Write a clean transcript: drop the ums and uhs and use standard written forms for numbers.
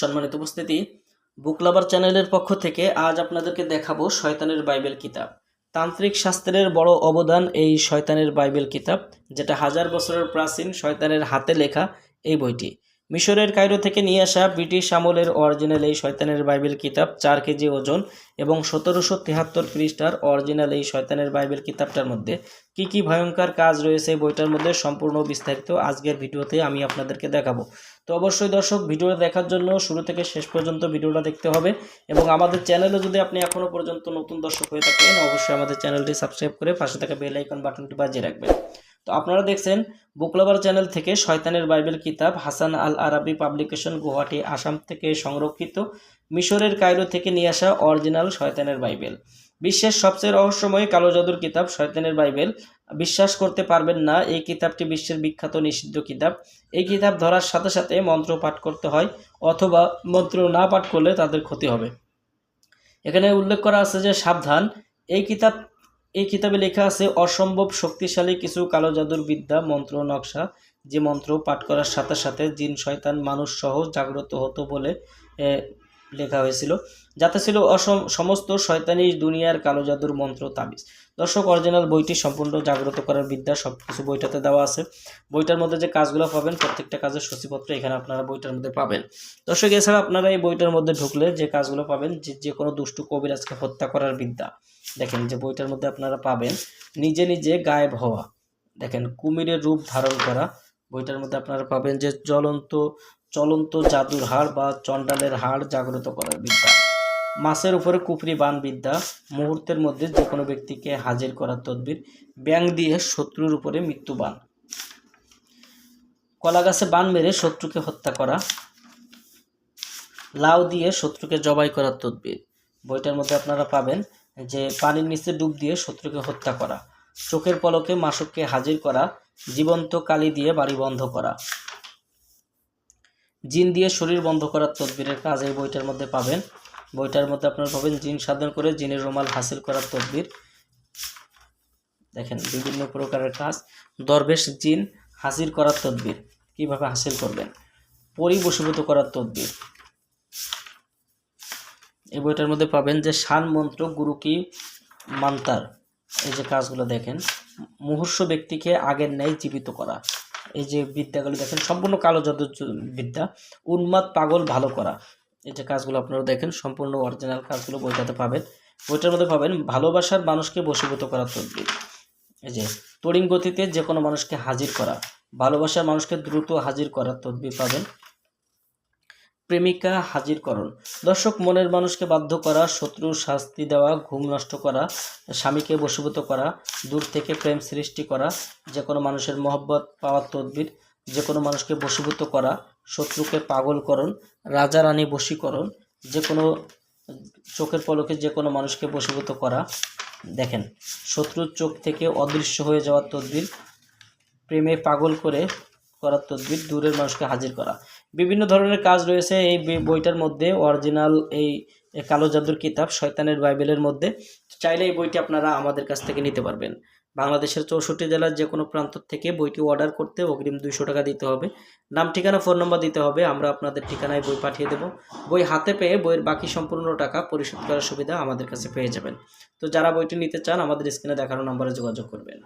সম্মানিত উপস্থিতি, বুক লাভার চ্যানেলের পক্ষ থেকে আজ আপনাদেরকে দেখাবো শয়তানের বাইবেল কিতাব। তান্ত্রিক শাস্ত্রের বড় অবদান এই শয়তানের বাইবেল কিতাব, যেটা হাজার বছরের প্রাচীন শয়তানের হাতে লেখা এই বইটি। মিশরের কায়রো থেকে নিয়ে আসা ব্রিটিশ আমলের অরিজিনাল এই শয়তানের বাইবেল কিতাব 4 কেজি ওজন এবং 1773 পৃষ্ঠার অরিজিনাল এই শয়তানের বাইবেল কিতাবটার মধ্যে কি কি ভয়ঙ্কর কাজ রয়েছে বইটার মধ্যে সম্পূর্ণ বিস্তারিত আজকের ভিডিওতে আমি আপনাদেরকে দেখাবো। তো অবশ্যই দর্শক, ভিডিওটা দেখার জন্য শুরু থেকে শেষ পর্যন্ত ভিডিওটা দেখতে হবে এবং আমাদের চ্যানেলে যদি আপনি এখনও পর্যন্ত নতুন দর্শক হয়ে থাকেন অবশ্যই আমাদের চ্যানেলটি সাবস্ক্রাইব করে পাশে থাকা বেল আইকন বাটনটি বাজিয়ে রাখবেন। তো আপনারা দেখছেন বুক লাভার চ্যানেল থেকে শয়তানের বাইবেল কিতাব, হাসান আল আরাবি পাবলিকেশন, গুয়াহাটি, আসাম থেকে সংরক্ষিত মিশরের কায়রো থেকে নিয়ে আসা অরিজিনাল শয়তানের বাইবেল। বিশ্বের সবচেয়ে রহস্যময় কালো জাদুর কিতাব শয়তানের বাইবেল। বিশ্বাস করতে পারবেন না, এই কিতাবটি বিশ্বের বিখ্যাত নিষিদ্ধ কিতাব। এই কিতাব ধরার সাথে সাথে মন্ত্র পাঠ করতে হয়, অথবা মন্ত্র না পাঠ করলে তাদের ক্ষতি হবে। এখানে উল্লেখ করা আছে যে সাবধান, এই কিতাবে লেখা আছে অসম্ভব শক্তিশালী কিছু কালো জাদুর বিদ্যা, মন্ত্র, নকশা, যে মন্ত্র পাঠ করার সাথে সাথে জিন শয়তান মানুষ সহ জাগ্রত হতো বলে লেখা হয়েছিল, যাতে ছিল সমস্ত শয়তানি দুনিয়ার কালো জাদুর মন্ত্র তাবিজ। দর্শক, অরিজিনাল বইটি সম্পূর্ণ জাগ্রত করার বিদ্যা সব কিছু বইটাতে দেওয়া আছে। বইটার মধ্যে যে কাজগুলো পাবেন প্রত্যেকটা কাজের সূচিপত্র এখানে আপনারা বইটার মধ্যে পাবেন। দর্শক, এছাড়া আপনারা এই বইটার মধ্যে ঢুকলে যে কাজগুলো পাবেন, যে কোনো দুষ্টু কবিরাজকে হত্যা করার বিদ্যা। দেখেন যে বইটার মধ্যে আপনারা পাবেন নিজে নিজে গায়েব হওয়া, দেখেন কুমিরের রূপ ধারণ করা। বইটার মধ্যে আপনারা পাবেন যে চলন্ত জাদুর হাড় বা চণ্ডালের হাড় জাগ্রত করার বিদ্যা, মাছের উপরে কুফরি বান বিদ্যা, মুহূর্তের মধ্যে যে কোনো ব্যক্তিকে হাজির করার তদবির, ব্যাং দিয়ে শত্রুর উপরে মৃত্যু বান, কলা গাছে বান মেরে শত্রুকে হত্যা করা, লাউ দিয়ে শত্রুকে জবাই করার তদবির। বইটার মধ্যে আপনারা পাবেন যে পানির নিচে ডুব দিয়ে শত্রুকে হত্যা করা, চোখের পলকে মাসুককে হাজির করা, জীবন্ত কালি দিয়ে বাড়ি বন্ধ করা, জিন দিয়ে শরীর বন্ধ করার তদবিরের কাজ এই বইটার মধ্যে পাবেন। বইটার মধ্যে আপনারা পাবেন জিন সাধন করে জিনের রুমাল হাসিল করার তদবির। দেখেন বিভিন্ন প্রকারের কাজ, দরবেশ জিন হাজির করার তদবির, কিভাবে হাসিল করবেন, পরি বশীভূত করার তদবির। এই বইটার মধ্যে পাবেন যে শান মন্ত্র, গুরু কি মান্তার, এই যে কাজগুলো দেখেন, মুহূর্ষ ব্যক্তিকে আগের ন্যায় জীবিত করা, এই যে বিদ্যাগুলো দেখেন সম্পূর্ণ কালো জাদুর বিদ্যা। উন্মাদ পাগল ভালো করা, এই যে কাজগুলো আপনারা দেখেন সম্পূর্ণ অরিজিনাল কাজগুলো বইটাতে পাবেন। বইটার মধ্যে পাবেন ভালোবাসার মানুষকে বশীভূত করার তদবির, এই যে তড়িৎ গতিতে যে কোনো মানুষকে হাজির করা, ভালোবাসার মানুষকে দ্রুত হাজির করার তদবির পাবেন। প্রেমিকা হাজিরকরণ, দর্শক মনের মানুষকে বাধ্য করা, শত্রুর শাস্তি দেওয়া, ঘুম নষ্ট করা, স্বামীকে বশীভূত করা, দূর থেকে প্রেম সৃষ্টি করা, যে কোনো মানুষের মহব্বত পাওয়ার তদবির, যে কোনো মানুষকে বশীভূত করা, শত্রুকে পাগলকরণ, রাজা রানী বশীকরণ, যে কোনো চোখের পলকে যে কোনো মানুষকে বশীভূত করা। দেখেন শত্রুর চোখ থেকে অদৃশ্য হয়ে যাওয়ার তদবির, প্রেমে পাগল করার তদবির, দূরের মানুষকে হাজির করা। বিভিন্ন ধরনের কাজ রয়েছে এই বইটার মধ্যে, অরিজিনাল এই কালো জাদুর কিতাব শয়তানের বাইবেলের মধ্যে। চাইলে এই বইটি আপনারা আমাদের কাছ থেকে নিতে পারবেন। বাংলাদেশের 64 জেলার যে কোনো প্রান্ত থেকে বইটি অর্ডার করতে অগ্রিম 200 টাকা দিতে হবে। নাম, ঠিকানা, ফোন নম্বর দিতে হবে, আমরা আপনাদের ঠিকানায় বই পাঠিয়ে দেব। বই হাতে পেয়ে বইয়ের বাকি সম্পূর্ণ টাকা পরিশোধ করার সুবিধা আমাদের কাছে পেয়ে যাবেন। তো যারা বইটি নিতে চান আমাদের স্ক্রিনে দেখানো নম্বরে যোগাযোগ করবেন।